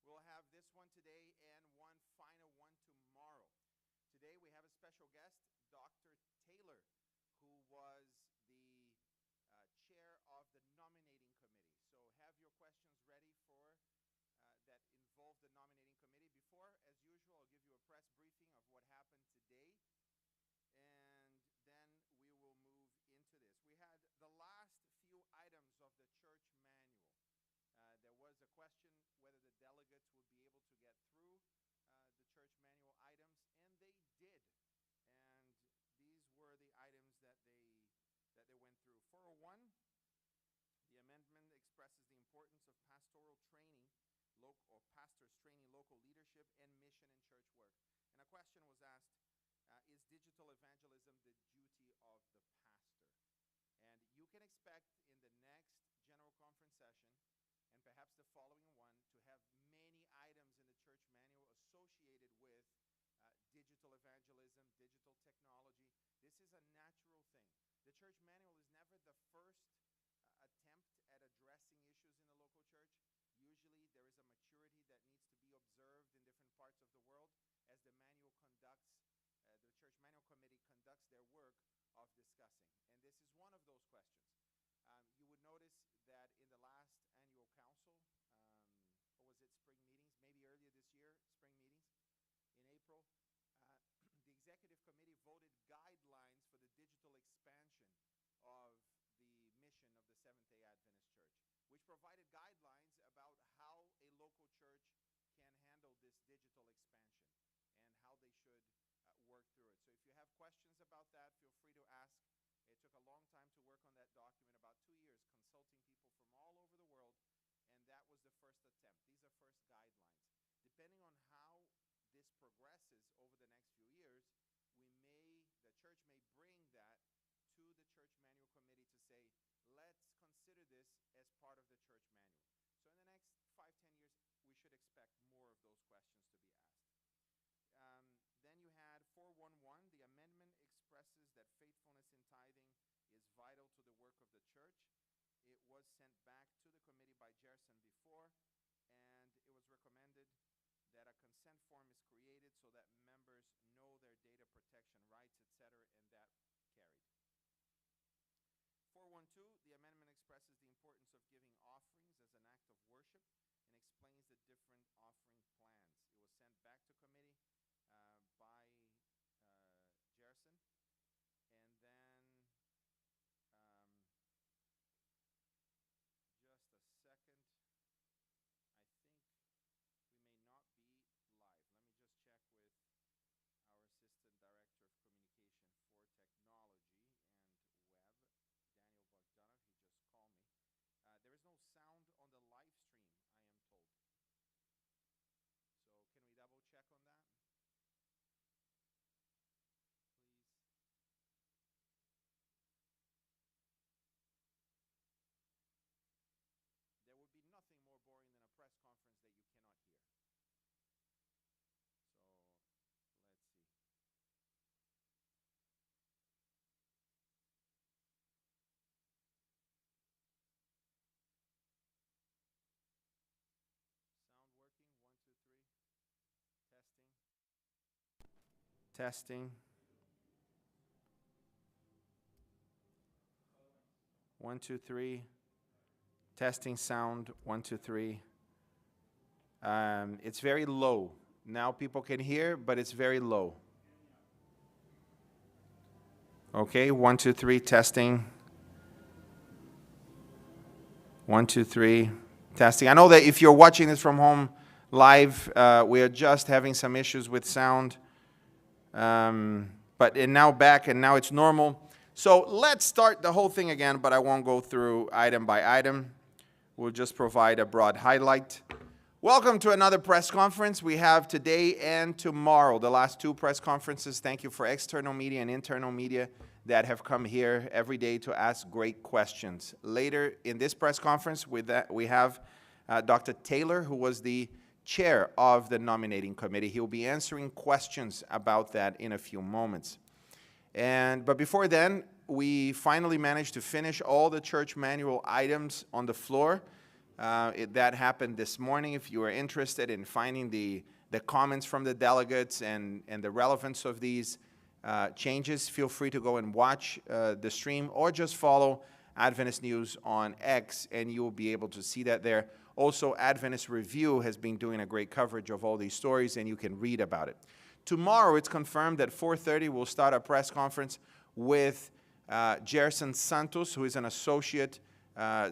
We'll have this one today and one final one tomorrow. Today we have a special guest, Dr. Taylor, who was the chair of the nominating committee. So have your questions ready for that involve the nominating committee. Before, as usual, I'll give you a press briefing of what happened today, and then we will move into this. We had the last few items of the church manual. There was a question whether the delegates would be able to get through the church manual items, and they did. And these were the items that they went through. 401, the amendment expresses the importance of pastoral training, or pastors training local leadership and mission in church work. And a question was asked, is digital evangelism the duty of the pastor? And you can expect in the next general conference session, and perhaps the following one, to have many items in the church manual associated with digital evangelism, digital technology. This is a natural thing. The church manual is never the first attempt at addressing issues in the local church. Usually there is a maturity that needs to be observed in different parts of the world as the church manual committee conducts their work of discussing. And this is one of those questions. You would notice that in the last annual council, or was it spring meetings, maybe earlier this year, spring meetings in April, the executive committee voted guidelines for the digital expansion of the mission of the Seventh-day Adventist Church, which provided guidelines about how a local church can handle this digital expansion and how they should work through it. So if you have questions about that, feel free to ask. It took a long time to work on that document, about 2 years, consulting people from all over the world, and that was the first attempt. These are first guidelines. Depending on how this progresses over the next few years, the church may bring that to the church manual committee to say, let's consider this as part of the church manual. So in the next 5-10 years, we should expect more of those questions to be asked. Then you had 411. The amendment expresses that faithfulness in tithing is vital to the work of the church. It was sent back to the committee by Gerson before, and it was recommended that a consent form is created so that members know their data protection rights, etc., and that carried. 412, the amendment expresses the importance of giving offerings as an act of worship and explains the different offering plans. It was sent back to committee by Gerson, and then just a second, I think we may not be live. Let me just check with our Assistant Director of Communication for Technology and Web, Daniel Bogdanov. He just called me. There is no sound on the live stream, I am told. So can we double check on that? Please. There would be nothing more boring than a press conference that you cannot hear. So let's see. Sound working? 1, 2, 3. Testing. Testing. 1, 2, 3. Testing sound. 1, 2, 3. It's very low. Now people can hear, but it's very low. Okay, 1, 2, 3. Testing. 1, 2, 3. Testing. I know that if you're watching this from home live, we are just having some issues with sound. But now back, and now it's normal. So let's start the whole thing again, but I won't go through item by item. We'll just provide a broad highlight. Welcome to another press conference. We have today and tomorrow, the last 2 press conferences. Thank you for external media and internal media that have come here every day to ask great questions. Later in this press conference, we have Dr. Taylor, who was the chair of the nominating committee. He'll be answering questions about that in a few moments. But before then, we finally managed to finish all the church manual items on the floor. That happened this morning. If you are interested in finding the comments from the delegates and the relevance of these changes, feel free to go and watch the stream or just follow Adventist News on X, and you will be able to see that there. Also, Adventist Review has been doing a great coverage of all these stories, and you can read about it. Tomorrow, it's confirmed that 4:30 we'll start a press conference with Gerson Santos, who is an associate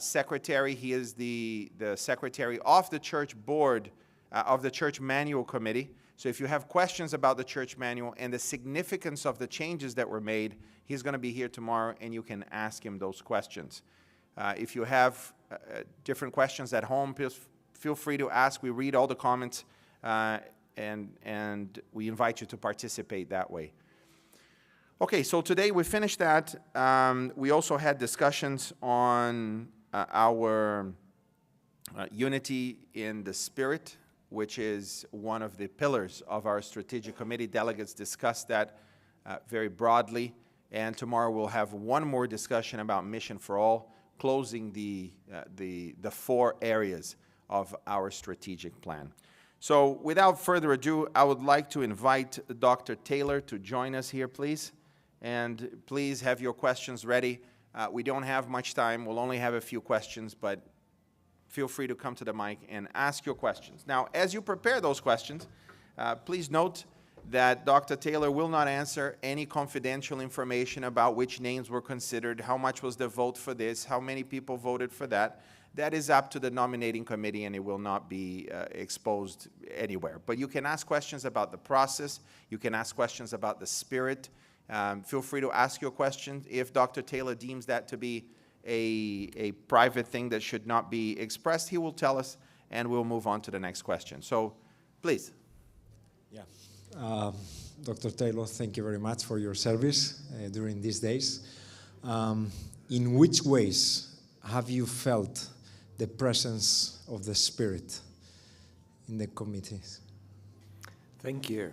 secretary. He is the secretary of the church board, of the church manual committee. So if you have questions about the church manual and the significance of the changes that were made, he's going to be here tomorrow, and you can ask him those questions. If you have different questions at home, feel free to ask. We read all the comments, and we invite you to participate that way. Okay, so today we finished that. We also had discussions on our unity in the Spirit, which is one of the pillars of our strategic committee. Delegates discussed that very broadly. And tomorrow we'll have one more discussion about Mission for All, closing the 4 areas of our strategic plan. So without further ado, I would like to invite Dr. Taylor to join us here, please. And please have your questions ready. We don't have much time. We'll only have a few questions, but feel free to come to the mic and ask your questions. Now, as you prepare those questions, please note that Dr. Taylor will not answer any confidential information about which names were considered, how much was the vote for this, how many people voted for that. That is up to the nominating committee, and it will not be exposed anywhere. But you can ask questions about the process. You can ask questions about the Spirit. Feel free to ask your questions. If Dr. Taylor deems that to be a private thing that should not be expressed, he will tell us, and we'll move on to the next question. So, please. Yeah. Dr. Taylor, thank you very much for your service during these days. In which ways have you felt the presence of the Spirit in the committees? Thank you.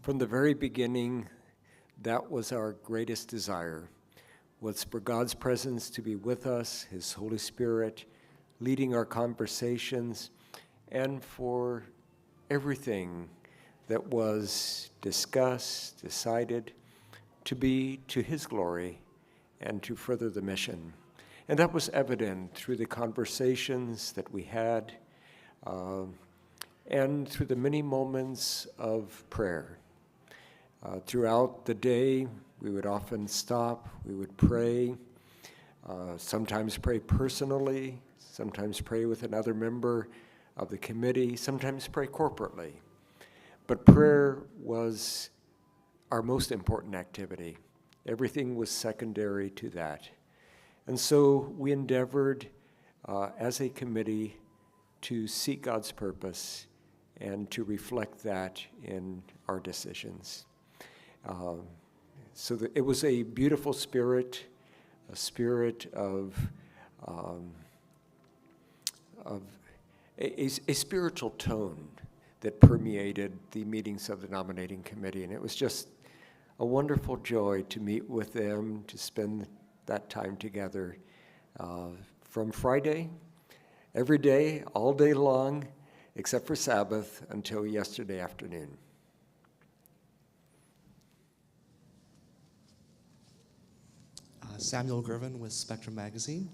From the very beginning, that was our greatest desire, was for God's presence to be with us, His Holy Spirit leading our conversations, and for everything that was discussed, decided, to be to His glory and to further the mission. And that was evident through the conversations that we had and through the many moments of prayer. Throughout the day, we would often stop, we would pray, sometimes pray personally, sometimes pray with another member of the committee, sometimes pray corporately. But prayer was our most important activity. Everything was secondary to that. And so we endeavored as a committee to seek God's purpose and to reflect that in our decisions. So it was a beautiful spirit, a spirit of a spiritual tone that permeated the meetings of the nominating committee. And it was just a wonderful joy to meet with them, to spend that time together from Friday, every day, all day long, except for Sabbath, until yesterday afternoon. Samuel Gervin with Spectrum Magazine.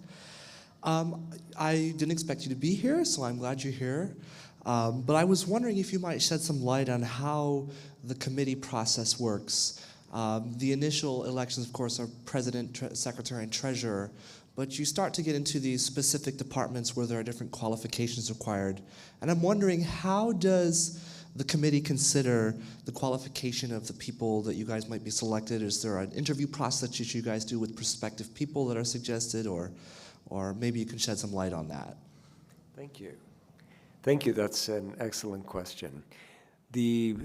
I didn't expect you to be here, so I'm glad you're here. But I was wondering if you might shed some light on how the committee process works. The initial elections, of course, are president, secretary, and treasurer, but you start to get into these specific departments where there are different qualifications required. And I'm wondering, how does the committee consider the qualification of the people that you guys might be selected? Is there an interview process that you guys do with prospective people that are suggested, or maybe you can shed some light on that? Thank you. Thank you. That's an excellent question. The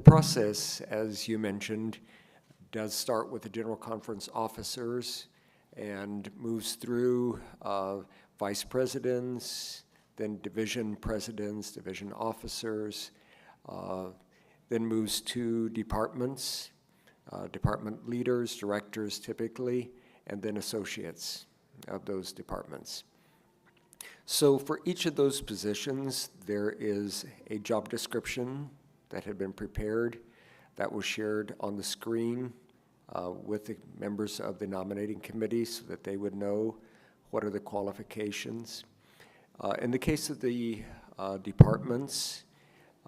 process, as you mentioned, does start with the General Conference officers and moves through vice presidents, then division presidents, division officers, then moves to departments, department leaders, directors typically, and then associates of those departments. So for each of those positions, there is a job description that had been prepared that was shared on the screen with the members of the nominating committee so that they would know what are the qualifications. In the case of the departments,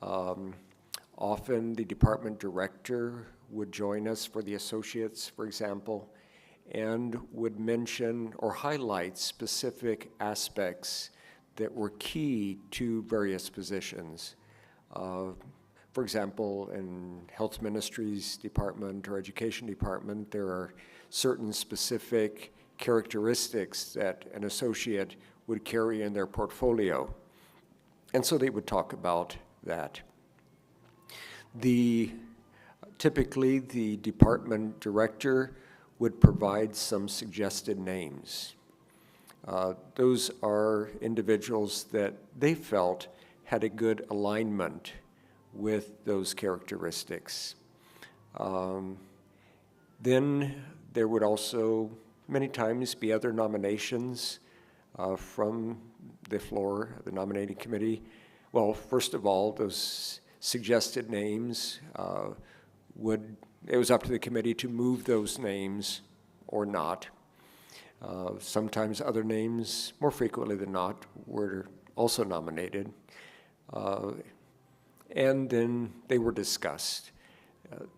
often the department director would join us for the associates, for example, and would mention or highlight specific aspects that were key to various positions. For example, in health ministries department or education department, there are certain specific characteristics that an associate would carry in their portfolio. And so they would talk about that. Typically, the department director would provide some suggested names. Those are individuals that they felt had a good alignment with those characteristics. Then there would also many times be other nominations from the floor of the nominating committee. Well, first of all, those suggested names it was up to the committee to move those names or not. Sometimes other names, more frequently than not, were also nominated. And then they were discussed.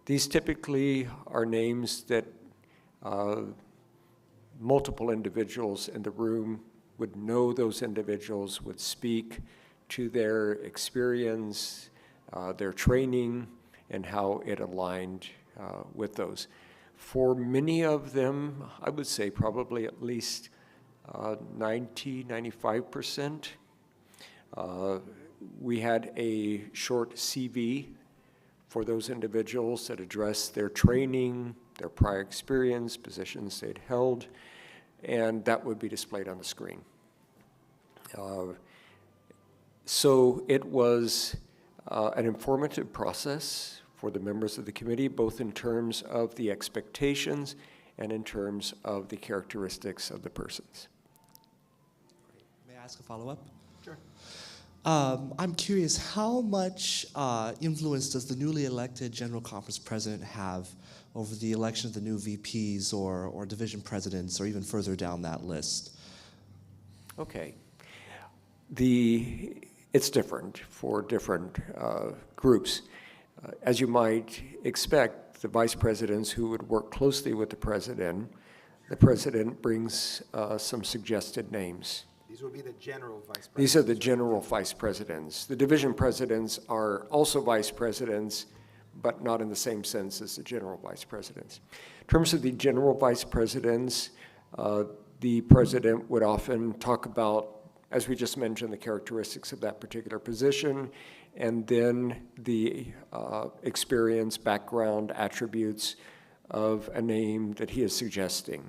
These typically are names that multiple individuals in the room would know those individuals, would speak to their experience, their training, and how it aligned with those. For many of them, I would say probably at least 95%. We had a short CV for those individuals that addressed their training, their prior experience, positions they'd held, and that would be displayed on the screen. So it was an informative process for the members of the committee, both in terms of the expectations and in terms of the characteristics of the persons. May I ask a follow-up? Sure. I'm curious, how much influence does the newly elected General Conference President have over the election of the new VPs or division presidents, or even further down that list? Okay. It's different for different groups. As you might expect, the vice presidents who would work closely with the president brings some suggested names. These would be the general vice presidents. These are the general vice presidents. The division presidents are also vice presidents, but not in the same sense as the general vice presidents. In terms of the general vice presidents, the president would often talk about, as we just mentioned, the characteristics of that particular position, and then the experience, background, attributes of a name that he is suggesting.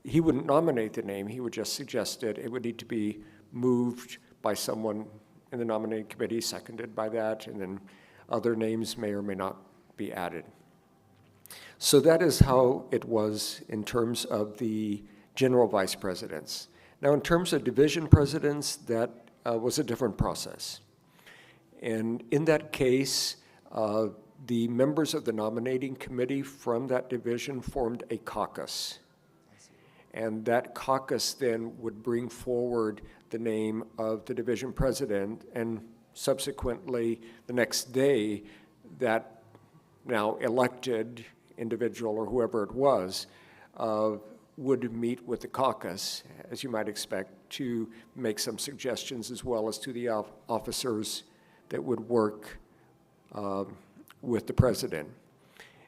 He wouldn't nominate the name, he would just suggest it. It would need to be moved by someone in the nominating committee, seconded by that, and then other names may or may not be added. So that is how it was in terms of the general vice presidents. Now, in terms of division presidents, that was a different process. And in that case, the members of the nominating committee from that division formed a caucus. And that caucus then would bring forward the name of the division president, and subsequently the next day, that now elected individual or whoever it was would meet with the caucus, as you might expect, to make some suggestions as well as to the officers that would work with the president.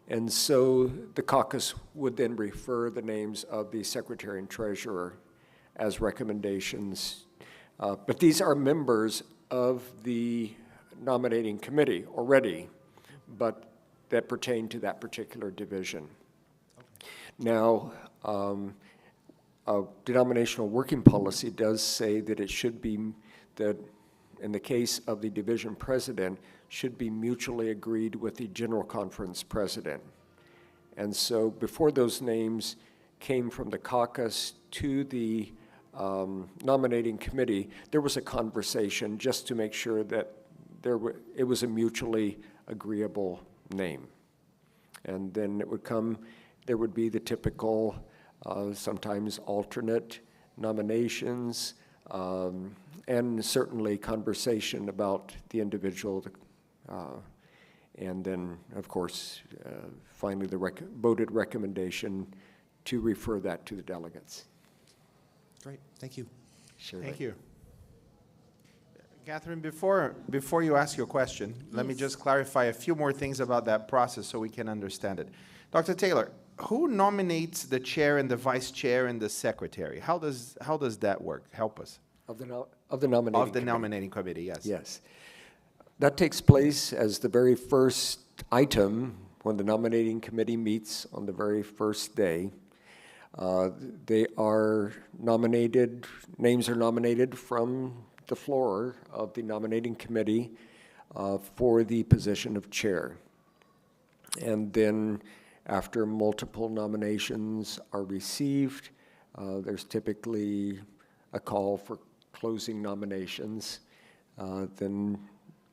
And so the caucus would then refer the names of the secretary and treasurer as recommendations. But these are members of the nominating committee already, but that pertain to that particular division. Now, a denominational working policy does say that it should be, that in the case of the division president, should be mutually agreed with the general conference president. And so before those names came from the caucus to the nominating committee, there was a conversation just to make sure that it was a mutually agreeable name. And then there would be the typical, sometimes alternate nominations, and certainly conversation about the individual, and then, of course, finally the voted recommendation to refer that to the delegates. Great, thank you. Sure. Thank you. Catherine, before you ask your question, let me just clarify a few more things about that process so we can understand it. Dr. Taylor, who nominates the chair and the vice chair and the secretary? How does that work? Help us. Of the nominating Of the committee. nominating committee, yes. Yes. That takes place as the very first item when the nominating committee meets on the very first day. They are nominated, names are nominated from the floor of the nominating committee for the position of chair. And then after multiple nominations are received, there's typically a call for closing nominations. Then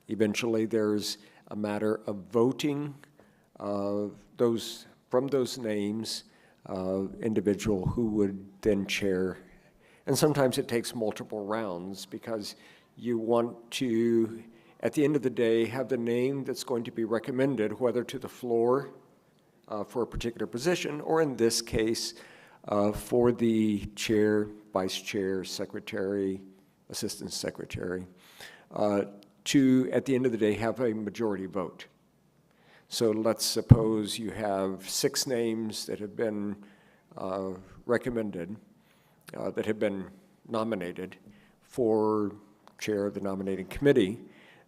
eventually there's a matter of voting from those names, individual who would then chair. And sometimes it takes multiple rounds because you want to, at the end of the day, have the name that's going to be recommended, whether to the floor for a particular position, or in this case, for the chair, vice chair, secretary, assistant secretary, to, at the end of the day, have a majority vote. So let's suppose you have 6 names that have been recommended, that have been nominated for chair of the nominating committee.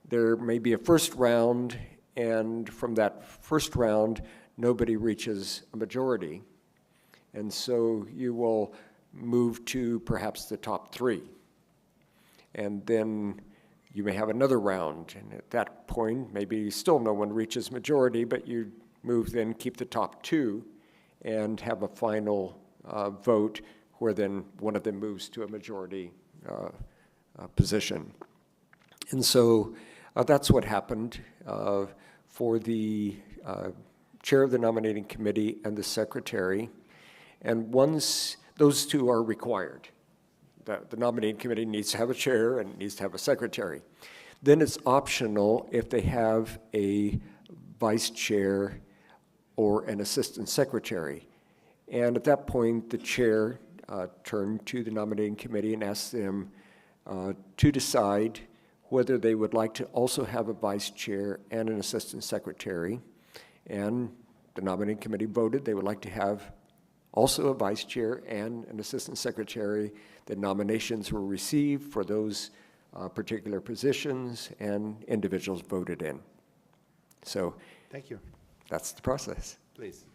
There may be a first round, and from that first round, nobody reaches a majority. And so you will move to perhaps the top 3. And then you may have another round, and at that point, maybe still no one reaches majority, but you move then, keep the top 2, and have a final vote where then one of them moves to a majority position. And so that's what happened for the chair of the nominating committee and the secretary. And once those 2 are required, the nominating committee needs to have a chair and needs to have a secretary. Then it's optional if they have a vice chair or an assistant secretary. And at that point, the chair turned to the nominating committee and asked them to decide whether they would like to also have a vice chair and an assistant secretary. And the nominating committee voted they would like to have also a vice chair and an assistant secretary. The nominations were received for those particular positions, and individuals voted in. So Thank you. that's the process. Please.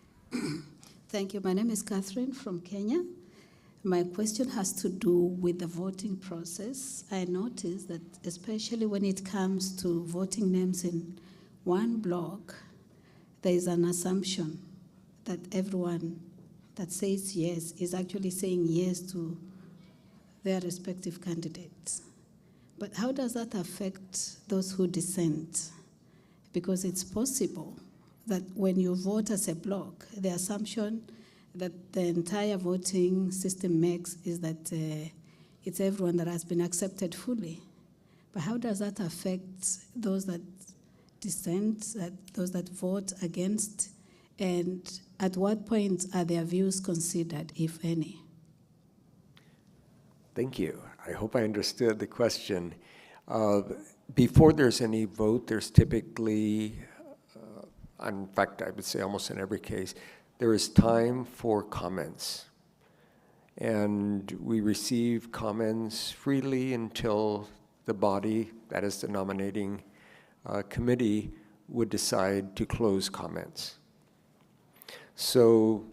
Thank you. My name is Catherine from Kenya. My question has to do with the voting process. I noticed that especially when it comes to voting names in one block, there is an assumption that everyone that says yes is actually saying yes to their respective candidates. But how does that affect those who dissent? Because it's possible that when you vote as a block, the assumption that the entire voting system makes is that it's everyone that has been accepted fully. But how does that affect those that dissent, those that vote against, and at what point are their views considered, if any? Thank you. I hope I understood the question. Before there's any vote, there's typically, in fact, I would say almost in every case, there is time for comments. And we receive comments freely until the body, that is the nominating committee, would decide to close comments. So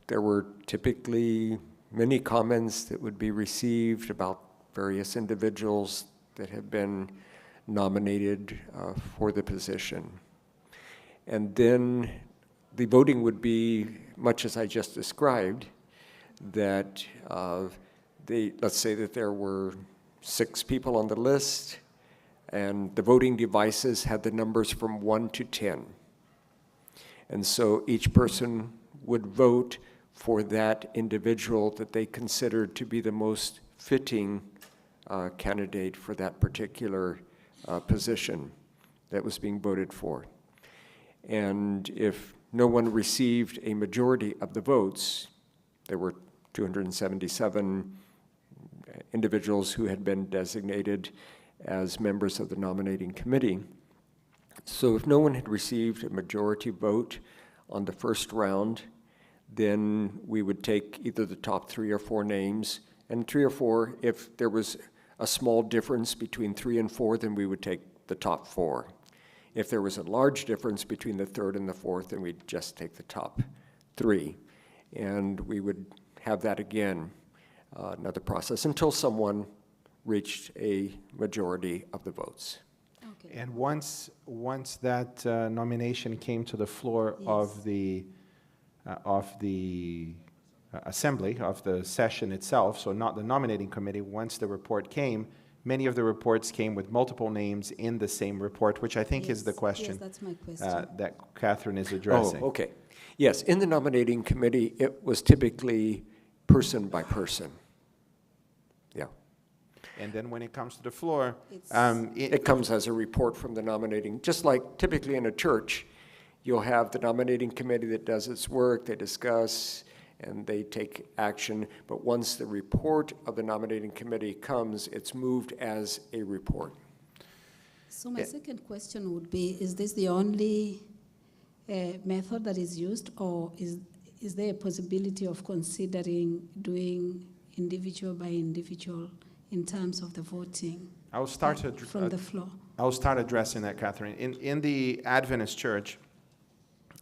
there were typically many comments that would be received about various individuals that have been nominated for the position. And then the voting would be much as I just described, that let's say that there were 6 people on the list, and the voting devices had the numbers from 1 to 10. And so each person would vote for that individual that they considered to be the most fitting candidate for that particular position that was being voted for. And if no one received a majority of the votes, there were 277 individuals who had been designated as members of the nominating committee. So if no one had received a majority vote on the first round, then we would take either the top 3 or 4 names, and 3 or 4, if there was a small difference between 3 and 4, then we would take the top 4. If there was a large difference between the third and the fourth, then we'd just take the top 3. And we would have that again, another process, until someone reached a majority of the votes. Okay. And once that nomination came to the floor Yes. of the assembly, of the session itself, so not the nominating committee, once the report came, many of the reports came with multiple names in the same report, which I think is the Yes, question Yes, that's my question. that Catherine is addressing. Oh, okay. Yes, in the nominating committee, it was typically person by person. Yeah. And then when it comes to the floor, It's- It comes as a report from the nominating, just like typically in a church, you'll have the nominating committee that does its work, they discuss, and they take action. But once the report of the nominating committee comes, it's moved as a report. So my second question would be, is this the only method that is used, or is there a possibility of considering doing individual by individual in terms of the voting I'll start from the floor? I'll start addressing that, Catherine. In the Adventist Church,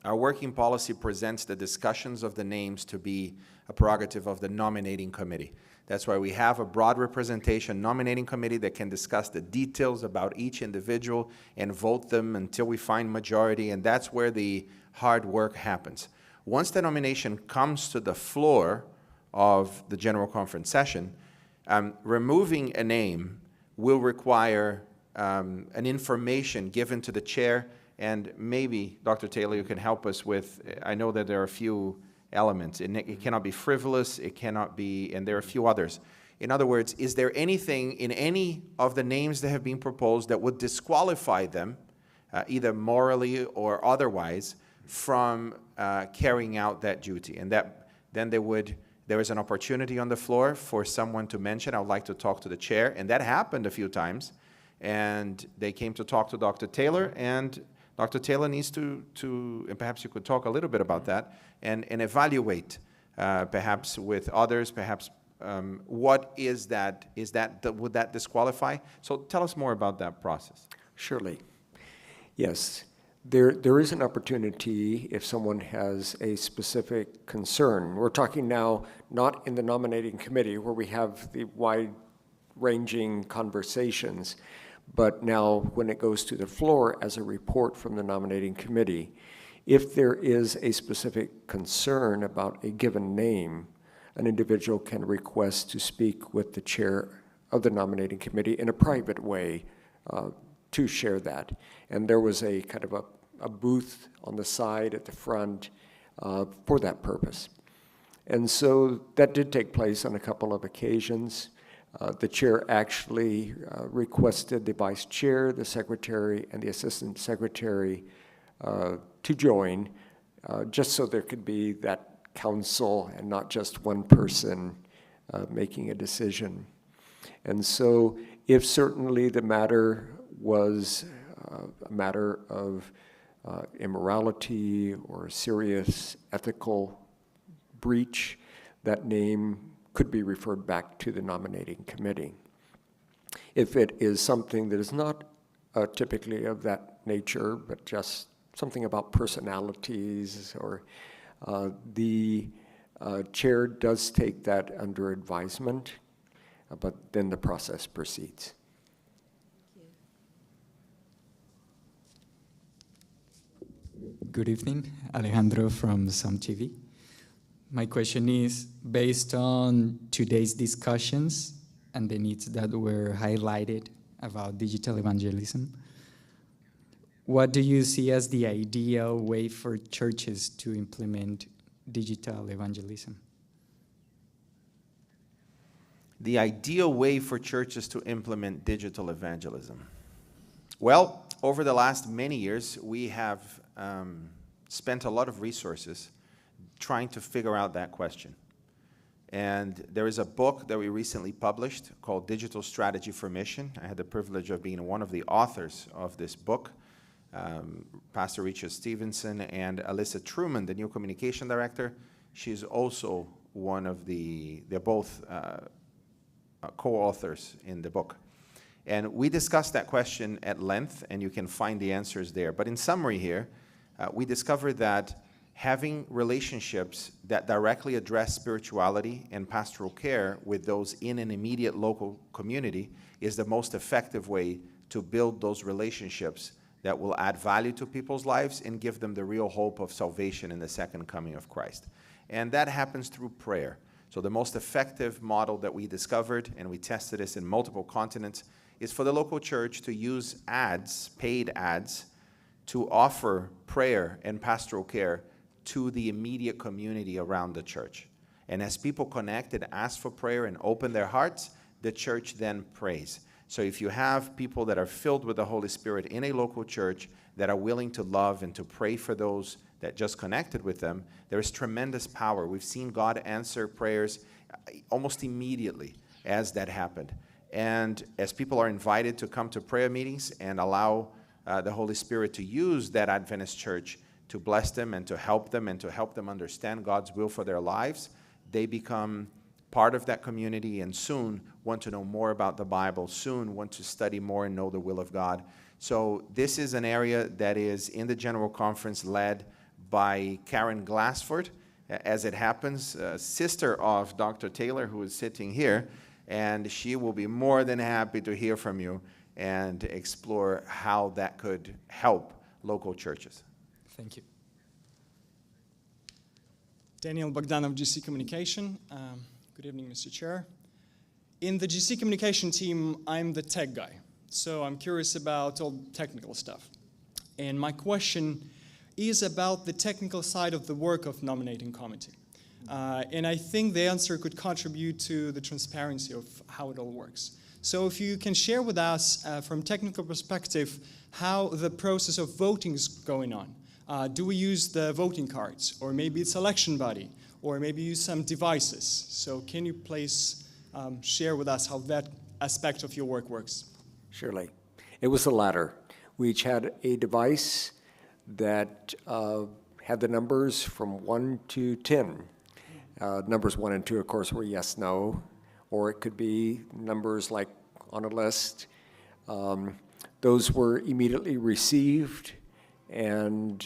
our working policy presents the discussions of the names to be a prerogative of the nominating committee. That's why we have a broad representation nominating committee that can discuss the details about each individual and vote them until we find majority, and that's where the hard work happens. Once the nomination comes to the floor of the General Conference session, removing a name will require an information given to the chair, and maybe, Dr. Taylor, you can help us with, I know that there are a few elements. It cannot be frivolous, it cannot be, and there are a few others. In other words, is there anything in any of the names that have been proposed that would disqualify them, either morally or otherwise, from carrying out that duty? And that then there is an opportunity on the floor for someone to mention, I would like to talk to the chair, and that happened a few times, and they came to talk to Dr. Taylor, and Dr. Taylor needs to and perhaps you could talk a little bit about that, and evaluate, perhaps with others, perhaps what is that, would that disqualify? So tell us more about that process. Surely. Yes. There is an opportunity if someone has a specific concern. We're talking now not in the nominating committee where we have the wide-ranging conversations, but now when it goes to the floor as a report from the nominating committee, if there is a specific concern about a given name, an individual can request to speak with the chair of the nominating committee in a private way to share that. And there was a kind of a booth on the side at the front for that purpose. And so that did take place on a couple of occasions. The chair actually requested the vice chair, the secretary, and the assistant secretary to join, just so there could be that council and not just one person making a decision. And so if certainly the matter was a matter of immorality or a serious ethical breach, that name could be referred back to the nominating committee. If it is something that is not typically of that nature, but just something about personalities, or the chair does take that under advisement, but then the process proceeds. Good evening, Alejandro from Some TV. My question is, based on today's discussions and the needs that were highlighted about digital evangelism, what do you see as the ideal way for churches to implement digital evangelism? The ideal way for churches to implement digital evangelism. Well, over the last many years, we have spent a lot of resources trying to figure out that question. And there is a book that we recently published called Digital Strategy for Mission. I had the privilege of being one of the authors of this book. Pastor Richard Stevenson and Alyssa Truman, the new communication director, she's also one of they're both co-authors in the book. And we discussed that question at length, and you can find the answers there. But in summary here, we discovered that having relationships that directly address spirituality and pastoral care with those in an immediate local community is the most effective way to build those relationships that will add value to people's lives and give them the real hope of salvation in the second coming of Christ. And that happens through prayer. So the most effective model that we discovered, and we tested this in multiple continents, is for the local church to use ads, paid ads, to offer prayer and pastoral care to the immediate community around the church. And as people connect and ask for prayer and open their hearts, the church then prays. So if you have people that are filled with the Holy Spirit in a local church that are willing to love and to pray for those that just connected with them, there is tremendous power. We've seen God answer prayers almost immediately as that happened. And as people are invited to come to prayer meetings and allow the Holy Spirit to use that Adventist church to bless them and to help them understand God's will for their lives, they become part of that community and soon want to know more about the Bible, soon want to study more and know the will of God. So this is an area that is in the General Conference led by Karen Glassford, as it happens, sister of Dr. Taylor, who is sitting here, and she will be more than happy to hear from you and explore how that could help local churches. Thank you. Daniel Bogdanov, GC Communication. Good evening, Mr. Chair. In the GC Communication team, I'm the tech guy, so I'm curious about all the technical stuff. And my question is about the technical side of the work of nominating committee. And I think the answer could contribute to the transparency of how it all works. So if you can share with us, from technical perspective, how the process of voting is going on. Do we use the voting cards, or maybe it's election body, or maybe use some devices? So can you please share with us how that aspect of your work works? Surely. It was the latter. We each had a device that had the numbers from 1 to 10. Numbers 1 and 2, of course, were yes, no, or it could be numbers like on a list. Those were immediately received, and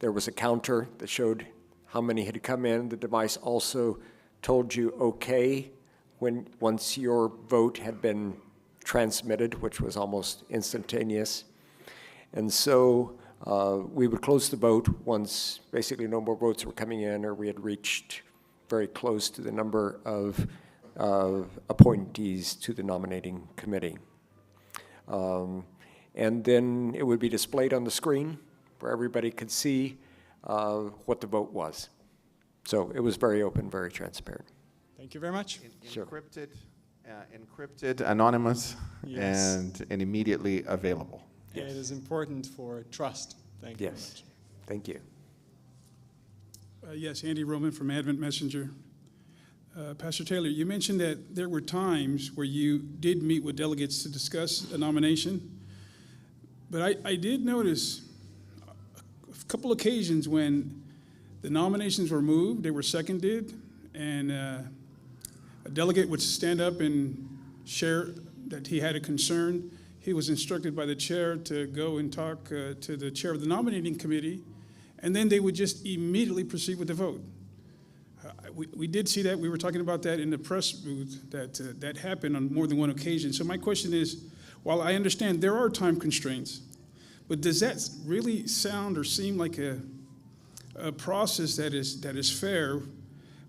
there was a counter that showed how many had come in. The device also told you okay once your vote had been transmitted, which was almost instantaneous. And so we would close the vote once basically no more votes were coming in, or we had reached very close to the number of appointees to the nominating committee. And then it would be displayed on the screen where everybody could see what the vote was. So it was very open, very transparent. Thank you very much. Sure. Encrypted, anonymous, Yes. and immediately available. Yeah, it is important for trust. Thank you very Yes. much. Thank you. Yes, Andy Roman from Advent Messenger. Pastor Taylor, you mentioned that there were times where you did meet with delegates to discuss a nomination, but I did notice a couple occasions when the nominations were moved, they were seconded, and a delegate would stand up and share that he had a concern. He was instructed by the chair to go and talk to the chair of the nominating committee, and then they would just immediately proceed with the vote. We did see that. We were talking about that in the press booth, that happened on more than one occasion. So my question is, while I understand there are time constraints, but does that really sound or seem like a a process that is fair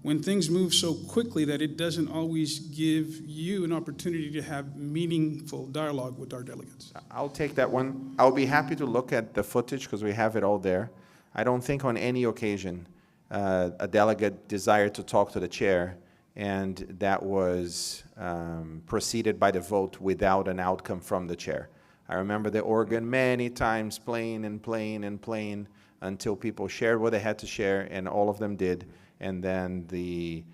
when things move so quickly that it doesn't always give you an opportunity to have meaningful dialogue with our delegates? I'll take that one. I'll be happy to look at the footage because we have it all there. I don't think on any occasion a delegate desired to talk to the chair, and that was preceded by the vote without an outcome from the chair. I remember the organ many times playing and playing and playing until people shared what they had to share, and all of them did. And then the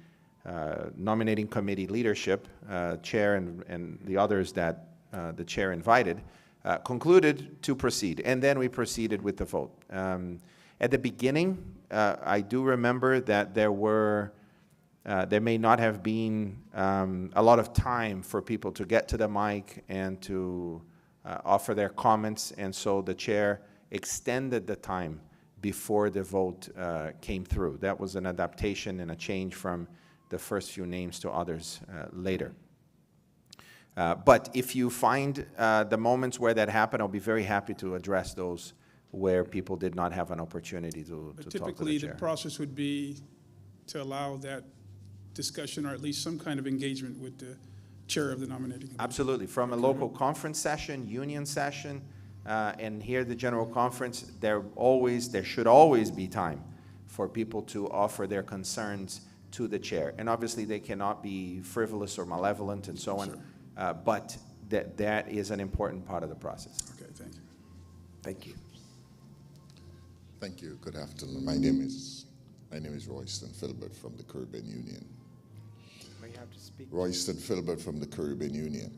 nominating committee leadership, chair and the others that the chair invited, concluded to proceed. And then we proceeded with the vote. At the beginning, I do remember that there may not have been a lot of time for people to get to the mic and to offer their comments, and so the chair extended the time before the vote came through. That was an adaptation and a change from the first few names to others later. But if you find the moments where that happened, I'll be very happy to address those where people did not have an opportunity to talk to the chair. Typically, the process would be to allow that discussion, or at least some kind of engagement with the chair of the nominating committee. Absolutely. From a local conference session, union session, and here the general conference, there should always be time for people to offer their concerns to the chair. And obviously they cannot be frivolous or malevolent and so on, but that is an important part of the process. Okay, thank you. Thank you. Thank you. Good afternoon. My name is Royston Filbert from the Caribbean Union. May you have to speak. Royston Filbert from the Caribbean Union.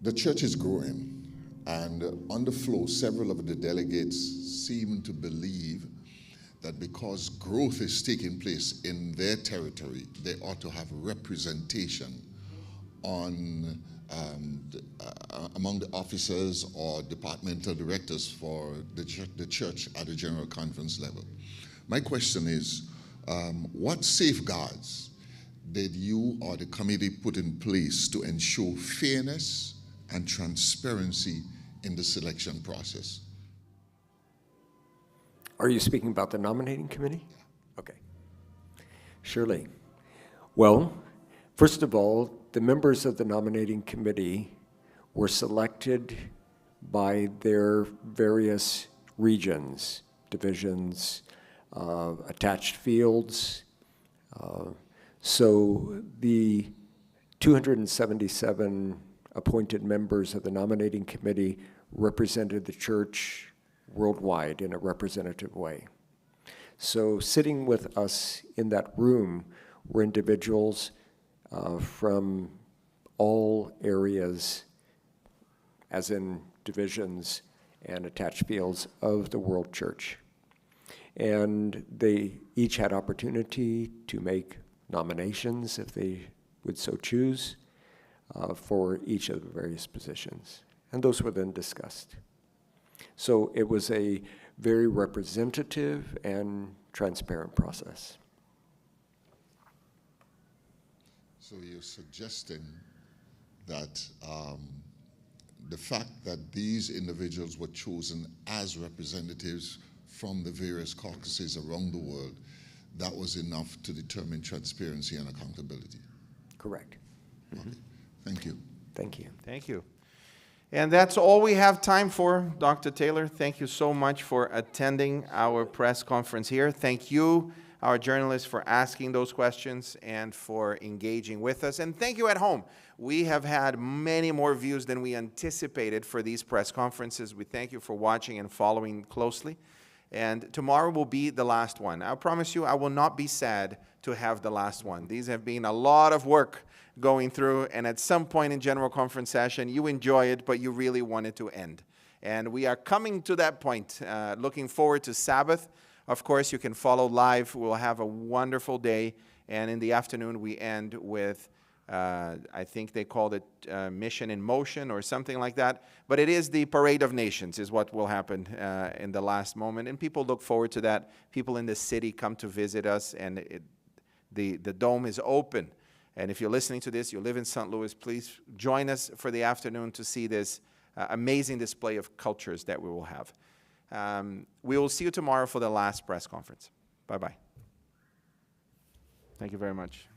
The church is growing, and on the floor, several of the delegates seem to believe that because growth is taking place in their territory, they ought to have representation on among the officers or departmental directors for the church at the general conference level. My question is, what safeguards did you or the committee put in place to ensure fairness and transparency in the selection process? Are you speaking about the nominating committee? Okay. Surely. Well, first of all, the members of the nominating committee were selected by their various regions, divisions, attached fields. So the 277 appointed members of the nominating committee represented the church worldwide in a representative way. So sitting with us in that room were individuals from all areas, as in divisions and attached fields of the world church. And they each had opportunity to make nominations if they would so choose for each of the various positions. And those were then discussed. So it was a very representative and transparent process. So you're suggesting that the fact that these individuals were chosen as representatives from the various caucuses around the world, that was enough to determine transparency and accountability? Correct. Okay. Thank you. Thank you. Thank you. And that's all we have time for, Dr. Taylor. Thank you so much for attending our press conference here. Thank you, our journalists, for asking those questions and for engaging with us. And thank you at home. We have had many more views than we anticipated for these press conferences. We thank you for watching and following closely. And tomorrow will be the last one. I promise you, I will not be sad to have the last one. These have been a lot of work going through, and at some point in general conference session, you enjoy it, but you really want it to end. And we are coming to that point. Looking forward to Sabbath. Of course, you can follow live. We'll have a wonderful day. And in the afternoon, we end with, I think they called it Mission in Motion or something like that. But it is the Parade of Nations is what will happen in the last moment. And people look forward to that. People in the city come to visit us, and the dome is open. And if you're listening to this, you live in St. Louis, please join us for the afternoon to see this amazing display of cultures that we will have. We will see you tomorrow for the last press conference. Bye-bye. Thank you very much.